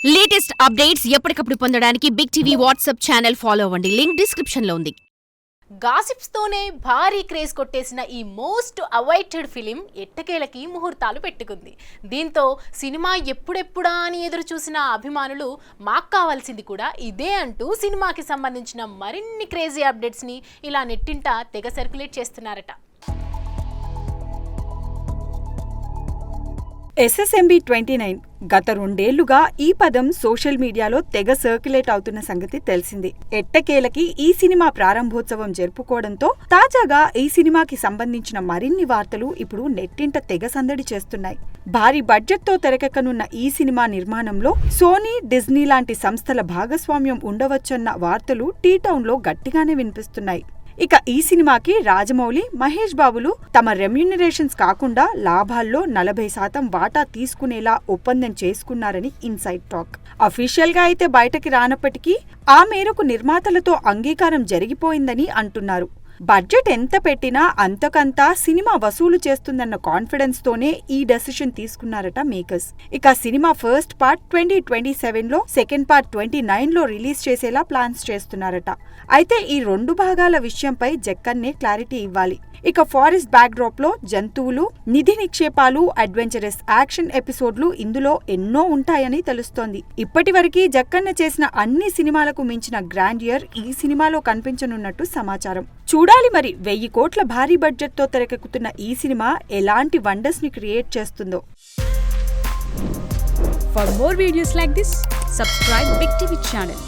Latest updates ఎప్పటికప్పుడు పొందడానికి big TV WhatsApp channel follow అవ్వండి. లింక్ డిస్క్రిప్షన్ లో ఉంది. గాసిప్స్ తోనే భారీ క్రేజ్ కొట్టేసిన ఈ మోస్ట్ అవైటెడ్ ఫిలిం ఎట్టకేలకి ముహూర్తాలు పెట్టుకుంది. దీంతో సినిమా ఎప్పుడెప్పుడా అని ఎదురు చూసిన అభిమానులు మాకు కావాల్సింది కూడా ఇదే అంటూ సినిమాకి సంబంధించిన మరిన్ని క్రేజీ అప్డేట్స్ ని ఇలా నెట్టింట తెగ సర్క్యులేట్ చేస్తున్నారట. SSMB 29 గత 2 ఏళ్లుగా ఈ పదం సోషల్ మీడియాలో తెగ సర్క్యులేట్ అవుతున్న సంగతి తెలిసింది. ఎట్టకేలకి ఈ సినిమా ప్రారంభోత్సవం జరుపుకోవడంతో తాజాగా ఈ సినిమాకి సంబంధించిన మరిన్ని వార్తలు ఇప్పుడు నెట్టింట తెగ సందడి చేస్తున్నాయి. భారీ బడ్జెట్తో తెరకెక్కనున్న ఈ సినిమా నిర్మాణంలో సోనీ, డిజ్నీ లాంటి సంస్థల భాగస్వామ్యం ఉండవచ్చన్న వార్తలు టీ-టౌన్లో గట్టిగానే వినిపిస్తున్నాయి. ఇక ఈ సినిమాకి రాజమౌళి, మహేష్ బాబులు తమ రెమ్యూనరేషన్స్ కాకుండా లాభాల్లో 40% వాటా తీసుకునేలా ఒప్పందం చేసుకున్నారని ఇన్సైడ్ టాక్. అఫీషియల్ గా అయితే బయటకి రానప్పటికీ ఆ మేరకు నిర్మాతలతో అంగీకారం జరిగిపోయిందని అంటున్నారు. బడ్జెట్ ఎంత పెట్టినా అంతకంతా సినిమా వసూలు చేస్తుందన్న కాన్ఫిడెన్స్ తోనే ఈ డెసిషన్ తీసుకున్నారట మేకర్స్. ఇక సినిమా ఫస్ట్ పార్ట్ 2027లో, సెకండ్ పార్ట్ 2029లో రిలీజ్ చేసేలా ప్లాన్స్ చేస్తున్నారట. అయితే ఈ 2 భాగాల విషయంపై జక్కన్నే క్లారిటీ ఇవ్వాలి. ఇక ఫారెస్ట్ బ్యాక్డ్రాప్ లో జంతువులు, నిధి నిక్షేపాలు, అడ్వెంచరస్ యాక్షన్ ఎపిసోడ్లు ఇందులో ఎన్నో ఉంటాయని తెలుస్తోంది. ఇప్పటివరకు జక్కన్న చేసిన అన్ని సినిమాలకు మించిన గ్రాండియర్ ఈ సినిమాలో కనిపించనున్నట్టు సమాచారం. చూడాలి మరి 1000 కోట్ల భారీ బడ్జెట్ తో తెరకెక్కుతున్న ఈ సినిమా ఎలాంటి వండర్స్ ని క్రియేట్ చేస్తుందో. For more videos like this, subscribe Big TV channel.